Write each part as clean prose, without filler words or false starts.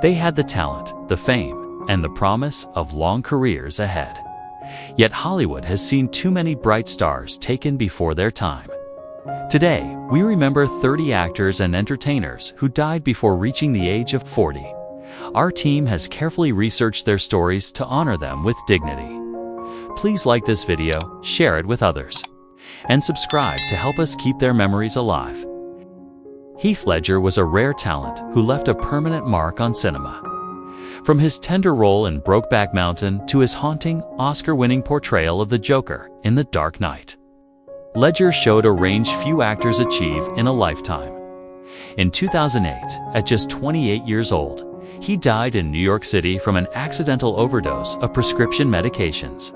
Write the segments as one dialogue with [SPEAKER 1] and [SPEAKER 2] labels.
[SPEAKER 1] They had the talent, the fame, and the promise of long careers ahead. Yet Hollywood has seen too many bright stars taken before their time. Today, we remember 30 actors and entertainers who died before reaching the age of 40. Our team has carefully researched their stories to honor them with dignity. Please like this video, share it with others, and subscribe to help us keep their memories alive. Heath Ledger was a rare talent who left a permanent mark on cinema. From his tender role in Brokeback Mountain to his haunting, Oscar-winning portrayal of the Joker in The Dark Knight, Ledger showed a range few actors achieve in a lifetime. In 2008, at just 28 years old, he died in New York City from an accidental overdose of prescription medications.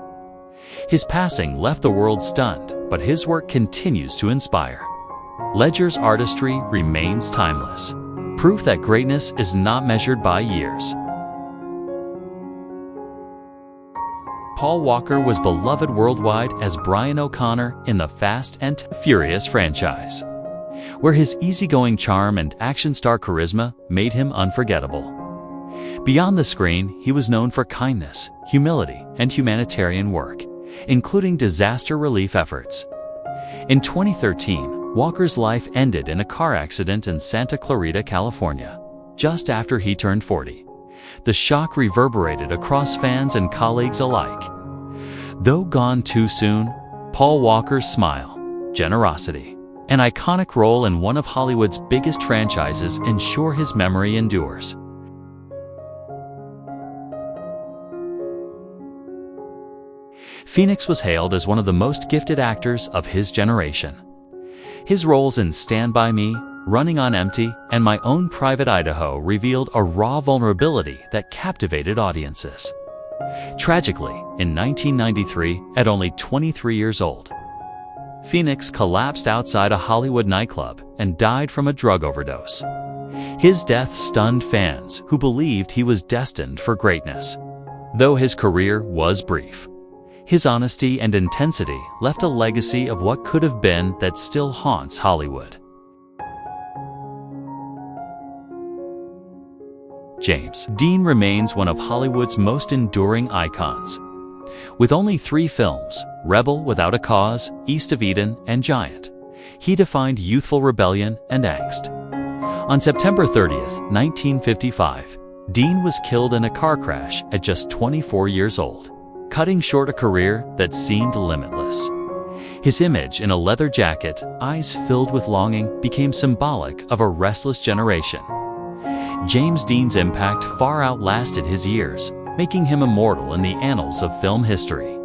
[SPEAKER 1] His passing left the world stunned, but his work continues to inspire. Ledger's artistry remains timeless, proof that greatness is not measured by years. Paul Walker was beloved worldwide as Brian O'Connor in the Fast and Furious franchise, where his easygoing charm and action star charisma made him unforgettable. Beyond the screen, he was known for kindness, humility, and humanitarian work, including disaster relief efforts. In 2013, Walker's life ended in a car accident in Santa Clarita, California, just after he turned 40. The shock reverberated across fans and colleagues alike. Though gone too soon, Paul Walker's smile, generosity, and iconic role in one of Hollywood's biggest franchises ensure his memory endures. Phoenix was hailed as one of the most gifted actors of his generation. His roles in Stand By Me, Running on Empty, and My Own Private Idaho revealed a raw vulnerability that captivated audiences. Tragically, in 1993, at only 23 years old, Phoenix collapsed outside a Hollywood nightclub and died from a drug overdose. His death stunned fans who believed he was destined for greatness. Though his career was brief, his honesty and intensity left a legacy of what could have been that still haunts Hollywood. James Dean remains one of Hollywood's most enduring icons. With only 3 films, Rebel Without a Cause, East of Eden, and Giant, he defined youthful rebellion and angst. On September 30th, 1955, Dean was killed in a car crash at just 24 years old, cutting short a career that seemed limitless. His image in a leather jacket, eyes filled with longing, became symbolic of a restless generation. James Dean's impact far outlasted his years, making him immortal in the annals of film history.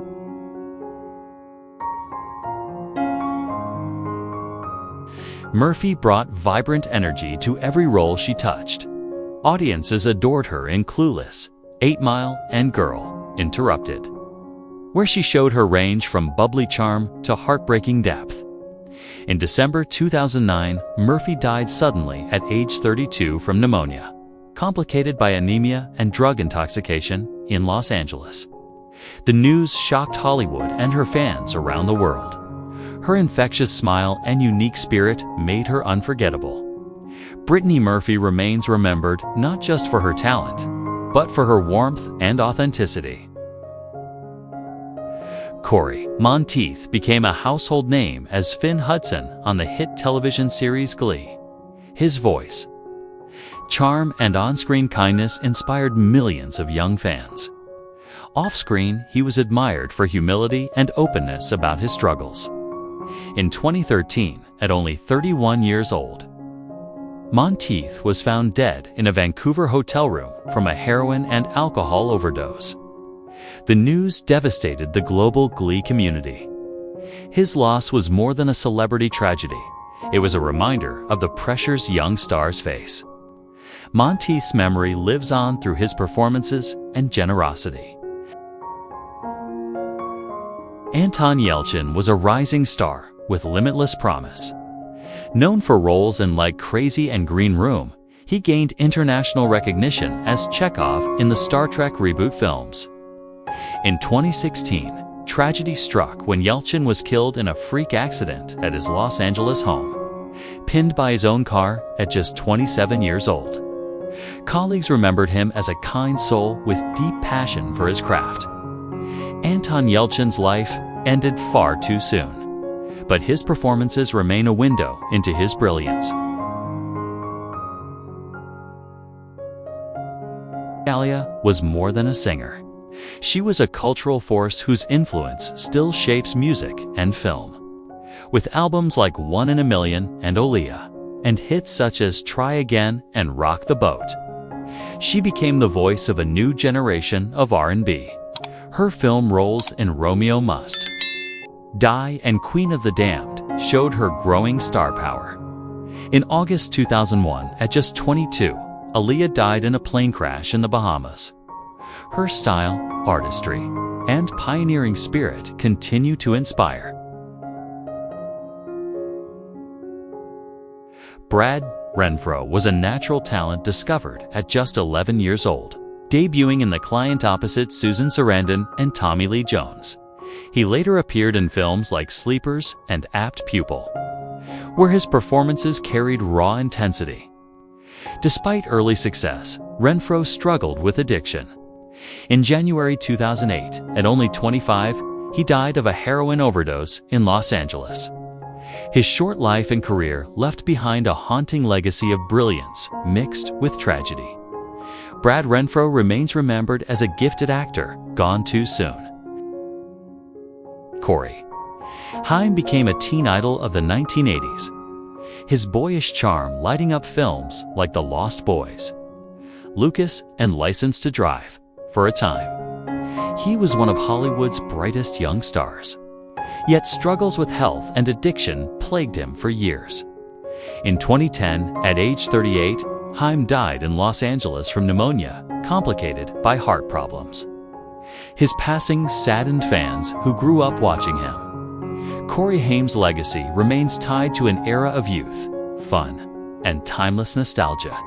[SPEAKER 1] Murphy brought vibrant energy to every role she touched. Audiences adored her in Clueless, 8 Mile, and Girl, Interrupted, where she showed her range from bubbly charm to heartbreaking depth. In December 2009, Murphy died suddenly at age 32 from pneumonia, complicated by anemia and drug intoxication, in Los Angeles. The news shocked Hollywood and her fans around the world. Her infectious smile and unique spirit made her unforgettable. Brittany Murphy remains remembered not just for her talent, but for her warmth and authenticity. Cory Monteith became a household name as Finn Hudson on the hit television series Glee. His voice, charm, and on-screen kindness inspired millions of young fans. Off-screen, he was admired for humility and openness about his struggles. In 2013, at only 31 years old, Monteith was found dead in a Vancouver hotel room from a heroin and alcohol overdose. The news devastated the global Glee community. His loss was more than a celebrity tragedy. It was a reminder of the pressures young stars face. Monteith's memory lives on through his performances and generosity. Anton Yelchin was a rising star with limitless promise. Known for roles in Like Crazy and Green Room, he gained international recognition as Chekhov in the Star Trek reboot films. In 2016, tragedy struck when Yelchin was killed in a freak accident at his Los Angeles home, pinned by his own car at just 27 years old. Colleagues remembered him as a kind soul with deep passion for his craft. Anton Yelchin's life ended far too soon, but his performances remain a window into his brilliance. Alia was more than a singer. She was a cultural force whose influence still shapes music and film. With albums like One in a Million and Olia, and hits such as Try Again and Rock the Boat, she became the voice of a new generation of R&B. Her film roles in Romeo Must Die and Queen of the Damned showed her growing star power. In August 2001, at just 22, Aaliyah died in a plane crash in the Bahamas. Her style, artistry, and pioneering spirit continue to inspire. Brad Renfro was a natural talent discovered at just 11 years old, debuting in The Client opposite Susan Sarandon and Tommy Lee Jones. He later appeared in films like Sleepers and Apt Pupil, where his performances carried raw intensity. Despite early success, Renfro struggled with addiction. In January 2008, at only 25, he died of a heroin overdose in Los Angeles. His short life and career left behind a haunting legacy of brilliance mixed with tragedy. Brad Renfro remains remembered as a gifted actor gone too soon. Cory Haim became a teen idol of the 1980s, his boyish charm lighting up films like The Lost Boys, Lucas, and License to Drive. For a time, he was one of Hollywood's brightest young stars. Yet struggles with health and addiction plagued him for years. In 2010, at age 38, Haim died in Los Angeles from pneumonia, complicated by heart problems. His passing saddened fans who grew up watching him. Cory Haim's legacy remains tied to an era of youth, fun, and timeless nostalgia.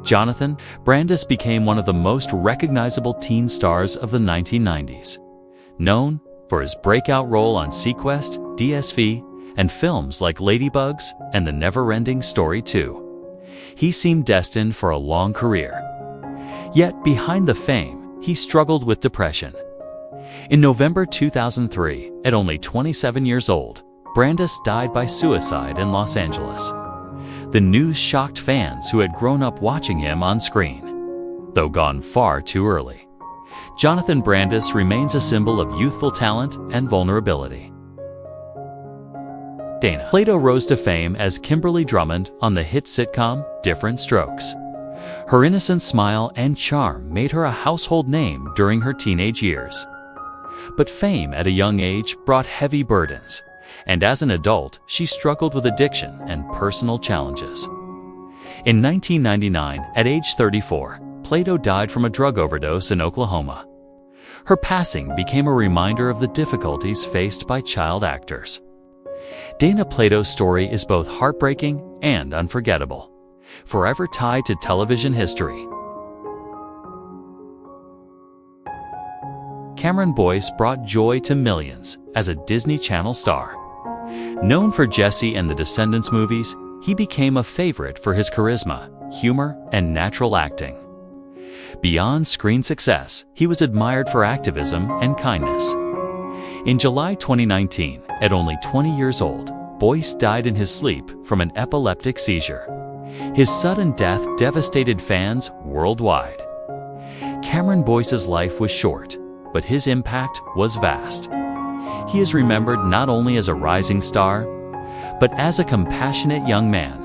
[SPEAKER 1] Jonathan Brandis became one of the most recognizable teen stars of the 1990s. Known for his breakout role on Sequest, DSV, and films like Ladybugs and The Never-Ending Story 2, he seemed destined for a long career. Yet behind the fame, he struggled with depression. In November 2003, at only 27 years old, Brandis died by suicide in Los Angeles. The news shocked fans who had grown up watching him on screen, though gone far too early. Jonathan Brandis remains a symbol of youthful talent and vulnerability. Dana Plato rose to fame as Kimberly Drummond on the hit sitcom Different Strokes. Her innocent smile and charm made her a household name during her teenage years. But fame at a young age brought heavy burdens, and as an adult, she struggled with addiction and personal challenges. In 1999, at age 34, Plato died from a drug overdose in Oklahoma. Her passing became a reminder of the difficulties faced by child actors. Dana Plato's story is both heartbreaking and unforgettable, forever tied to television history. Cameron Boyce brought joy to millions as a Disney Channel star. Known for Jessie and the Descendants movies, he became a favorite for his charisma, humor, and natural acting. Beyond screen success, he was admired for activism and kindness. In July 2019, at only 20 years old, Boyce died in his sleep from an epileptic seizure. His sudden death devastated fans worldwide. Cameron Boyce's life was short, but his impact was vast. He is remembered not only as a rising star, but as a compassionate young man.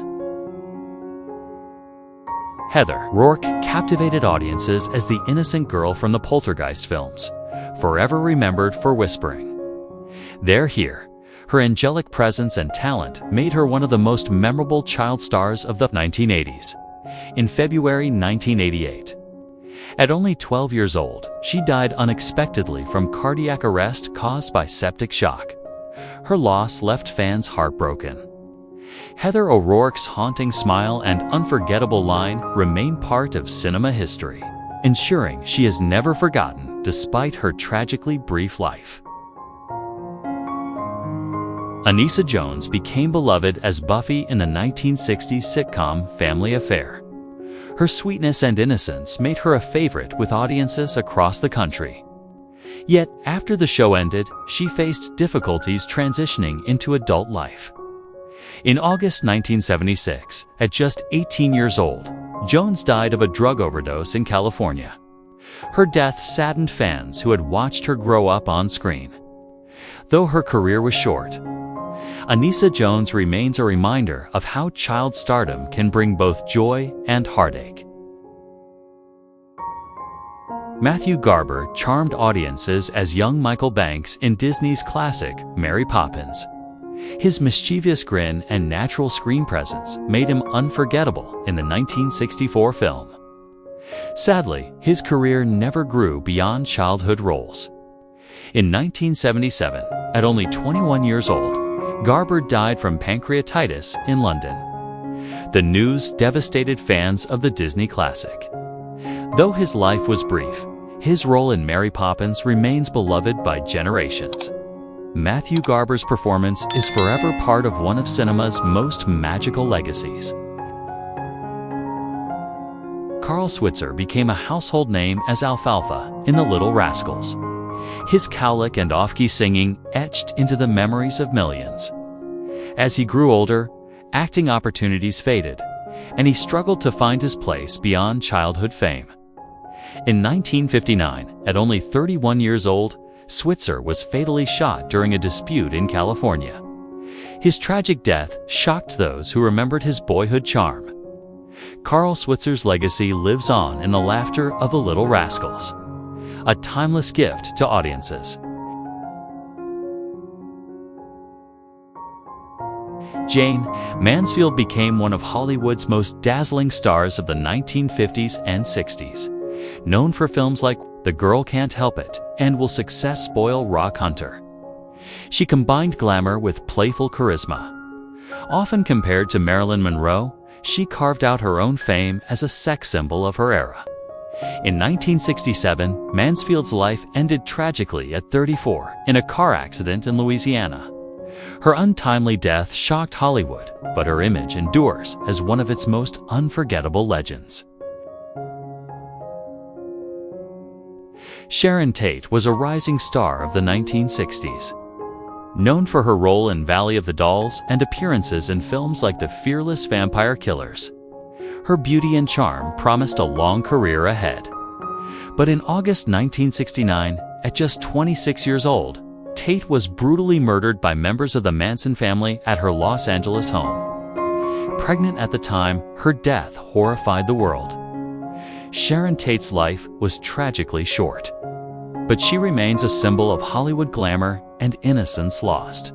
[SPEAKER 1] Heather O'Rourke captivated audiences as the innocent girl from the Poltergeist films, forever remembered for whispering, "They're here." Her angelic presence and talent made her one of the most memorable child stars of the 1980s. In February 1988, at only 12 years old, she died unexpectedly from cardiac arrest caused by septic shock. Her loss left fans heartbroken. Heather O'Rourke's haunting smile and unforgettable line remain part of cinema history, ensuring she is never forgotten despite her tragically brief life. Anissa Jones became beloved as Buffy in the 1960s sitcom Family Affair. Her sweetness and innocence made her a favorite with audiences across the country. Yet, after the show ended, she faced difficulties transitioning into adult life. In August 1976, at just 18 years old, Jones died of a drug overdose in California. Her death saddened fans who had watched her grow up on screen. Though her career was short, Anissa Jones remains a reminder of how child stardom can bring both joy and heartache. Matthew Garber charmed audiences as young Michael Banks in Disney's classic Mary Poppins. His mischievous grin and natural screen presence made him unforgettable in the 1964 film. Sadly, his career never grew beyond childhood roles. In 1977, at only 21 years old, Garber died from pancreatitis in London. The news devastated fans of the Disney classic. Though his life was brief, his role in Mary Poppins remains beloved by generations. Matthew Garber's performance is forever part of one of cinema's most magical legacies. Carl Switzer became a household name as Alfalfa in The Little Rascals. His cowlick and off-key singing etched into the memories of millions. As he grew older, acting opportunities faded, and he struggled to find his place beyond childhood fame. In 1959, at only 31 years old, Switzer was fatally shot during a dispute in California. His tragic death shocked those who remembered his boyhood charm. Carl Switzer's legacy lives on in the laughter of The Little Rascals, a timeless gift to audiences. Jane Mansfield became one of Hollywood's most dazzling stars of the 1950s and 60s. Known for films like The Girl Can't Help It and Will Success Spoil Rock Hunter, she combined glamour with playful charisma. Often compared to Marilyn Monroe, she carved out her own fame as a sex symbol of her era. In 1967, Mansfield's life ended tragically at 34 in a car accident in Louisiana. Her untimely death shocked Hollywood, but her image endures as one of its most unforgettable legends. Sharon Tate was a rising star of the 1960s. Known for her role in Valley of the Dolls and appearances in films like The Fearless Vampire Killers, her beauty and charm promised a long career ahead. But in August 1969, at just 26 years old, Tate was brutally murdered by members of the Manson family at her Los Angeles home. Pregnant at the time, her death horrified the world. Sharon Tate's life was tragically short, but she remains a symbol of Hollywood glamour and innocence lost.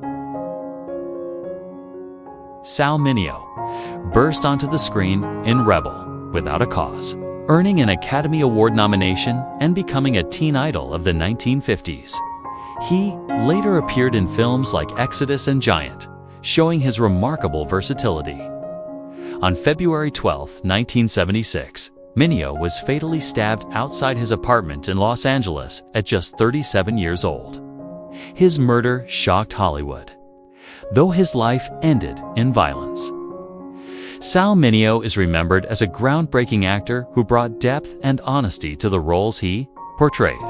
[SPEAKER 1] Sal Mineo burst onto the screen in Rebel without a cause, earning an Academy Award nomination and becoming a teen idol of the 1950s. He later appeared in films like Exodus and Giant, showing his remarkable versatility. On February 12, 1976, Mineo was fatally stabbed outside his apartment in Los Angeles at just 37 years old. His murder shocked Hollywood, though his life ended in violence. Sal Mineo is remembered as a groundbreaking actor who brought depth and honesty to the roles he portrayed.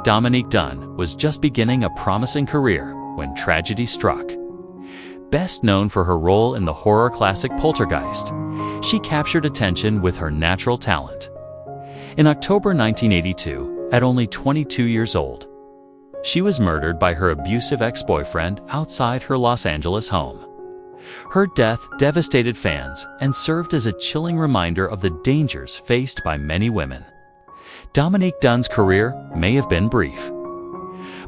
[SPEAKER 1] Dominique Dunne was just beginning a promising career when tragedy struck. Best known for her role in the horror classic Poltergeist, she captured attention with her natural talent. In October 1982, at only 22 years old, she was murdered by her abusive ex-boyfriend outside her Los Angeles home. Her death devastated fans and served as a chilling reminder of the dangers faced by many women. Dominique Dunne's career may have been brief,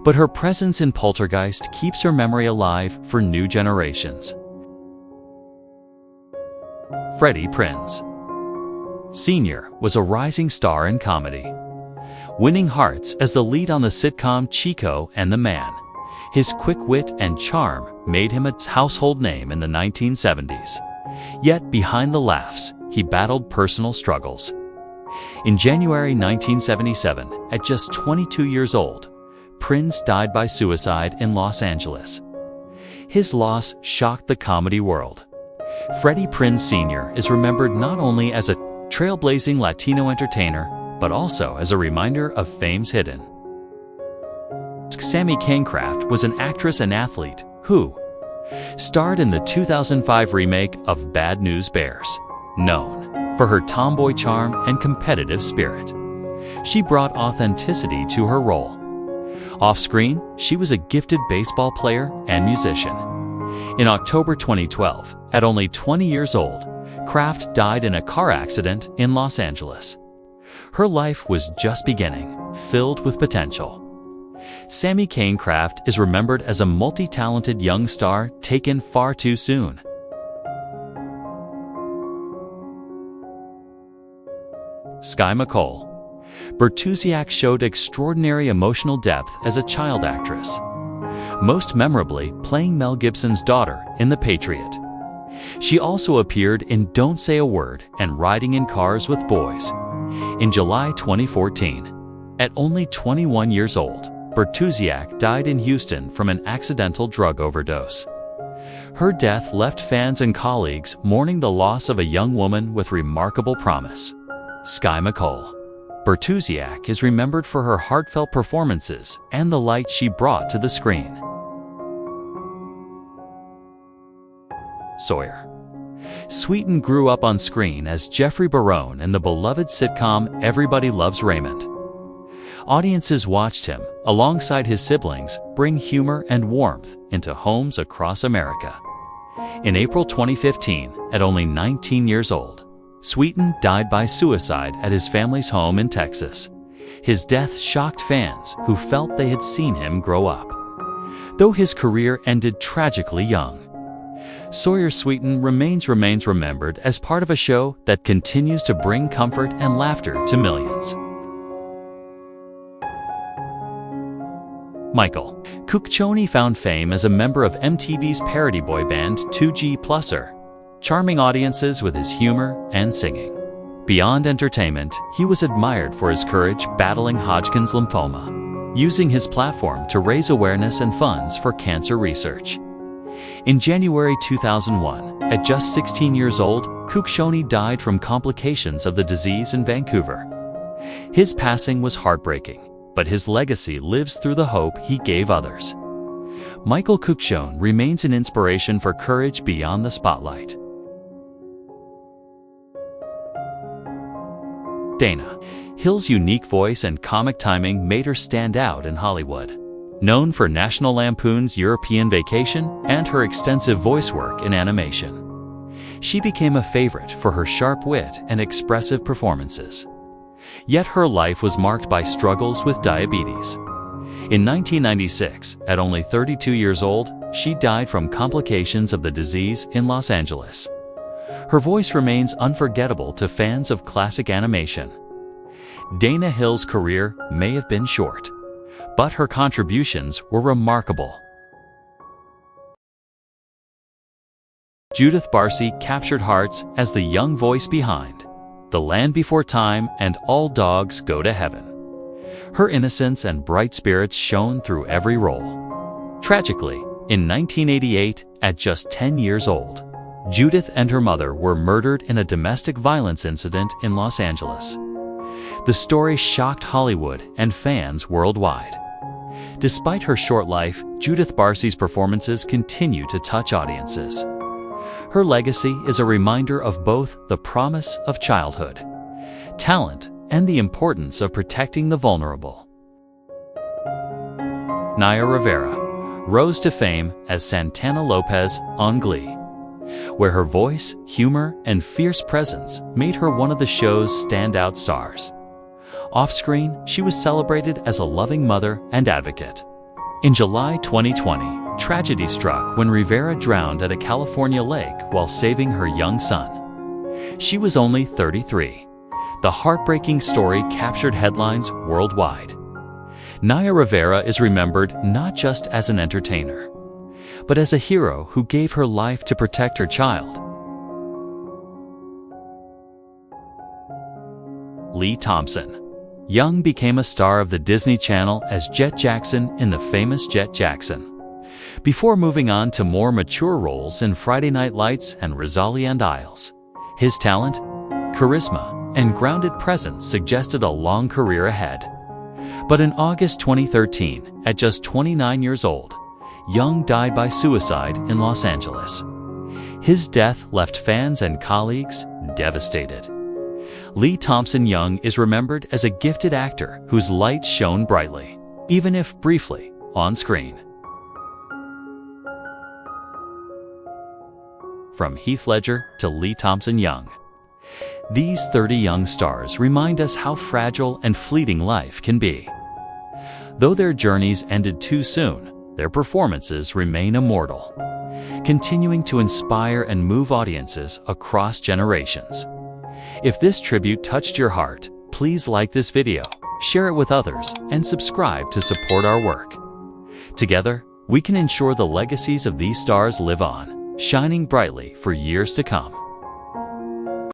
[SPEAKER 1] but her presence in Poltergeist keeps her memory alive for new generations. Freddie Prinze Sr. was a rising star in comedy, winning hearts as the lead on the sitcom Chico and the Man. His quick wit and charm made him a household name in the 1970s. Yet behind the laughs, he battled personal struggles. In January 1977, at just 22 years old, Prinze died by suicide in Los Angeles. His loss shocked the comedy world. Freddie Prinze Sr. is remembered not only as a trailblazing Latino entertainer, but also as a reminder of fame's hidden. Sammy Cancraft was an actress and athlete who starred in the 2005 remake of Bad News Bears. Known for her tomboy charm and competitive spirit, she brought authenticity to her role. Off-screen, she was a gifted baseball player and musician. In October 2012, at only 20 years old, Kraft died in a car accident in Los Angeles. Her life was just beginning, filled with potential. Sammy Cancraft is remembered as a multi-talented young star taken far too soon. Skye McCole. Bertusiak showed extraordinary emotional depth as a child actress, most memorably playing Mel Gibson's daughter in The Patriot. She also appeared in Don't Say a Word and Riding in Cars with Boys. In July 2014, at only 21 years old, Bertusiak died in Houston from an accidental drug overdose. Her death left fans and colleagues mourning the loss of a young woman with remarkable promise. Skye McCole. Bertusiak is remembered for her heartfelt performances and the light she brought to the screen. Sawyer. Sweeten grew up on screen as Jeffrey Barone in the beloved sitcom Everybody Loves Raymond. Audiences watched him, alongside his siblings, bring humor and warmth into homes across America. In April 2015, at only 19 years old, Sweeten died by suicide at his family's home in Texas. His death shocked fans who felt they had seen him grow up. Though his career ended tragically young, Sawyer Sweeten remains remembered as part of a show that continues to bring comfort and laughter to millions. Michael Cuccioni found fame as a member of MTV's parody boy band 2G Pluser, charming audiences with his humor and singing. Beyond entertainment, he was admired for his courage battling Hodgkin's lymphoma, using his platform to raise awareness and funds for cancer research. In January 2001, at just 16 years old, Cuccioni died from complications of the disease in Vancouver. His passing was heartbreaking, but his legacy lives through the hope he gave others. Michael Cuccione remains an inspiration for courage beyond the spotlight. Dana Hill's unique voice and comic timing made her stand out in Hollywood. Known for National Lampoon's European Vacation and her extensive voice work in animation, she became a favorite for her sharp wit and expressive performances. Yet her life was marked by struggles with diabetes. In 1996, at only 32 years old, she died from complications of the disease in Los Angeles. Her voice remains unforgettable to fans of classic animation. Dana Hill's career may have been short, but her contributions were remarkable. Judith Barsi captured hearts as the young voice behind The Land Before Time and All Dogs Go to Heaven. Her innocence and bright spirits shone through every role. Tragically, in 1988, at just 10 years old, Judith and her mother were murdered in a domestic violence incident in Los Angeles. The story shocked Hollywood and fans worldwide. Despite her short life, Judith Barsi's performances continue to touch audiences. Her legacy is a reminder of both the promise of childhood, talent, and the importance of protecting the vulnerable. Naya Rivera rose to fame as Santana Lopez on Glee, where her voice, humor, and fierce presence made her one of the show's standout stars. Off-screen, she was celebrated as a loving mother and advocate. In July 2020, tragedy struck when Rivera drowned at a California lake while saving her young son. She was only 33. The heartbreaking story captured headlines worldwide. Naya Rivera is remembered not just as an entertainer, but as a hero who gave her life to protect her child. Lee Thompson. Young became a star of the Disney Channel as Jet Jackson in the famous Jet Jackson, before moving on to more mature roles in Friday Night Lights and Rosalie and Isles. His talent, charisma, and grounded presence suggested a long career ahead. But in August 2013, at just 29 years old, Young died by suicide in Los Angeles. His death left fans and colleagues devastated. Lee Thompson-Young is remembered as a gifted actor whose light shone brightly, even if briefly, on screen. From Heath Ledger to Lee Thompson-Young, these 30 young stars remind us how fragile and fleeting life can be. Though their journeys ended too soon, their performances remain immortal, continuing to inspire and move audiences across generations. If this tribute touched your heart, please like this video, share it with others, and subscribe to support our work. Together, we can ensure the legacies of these stars live on, shining brightly for years to come.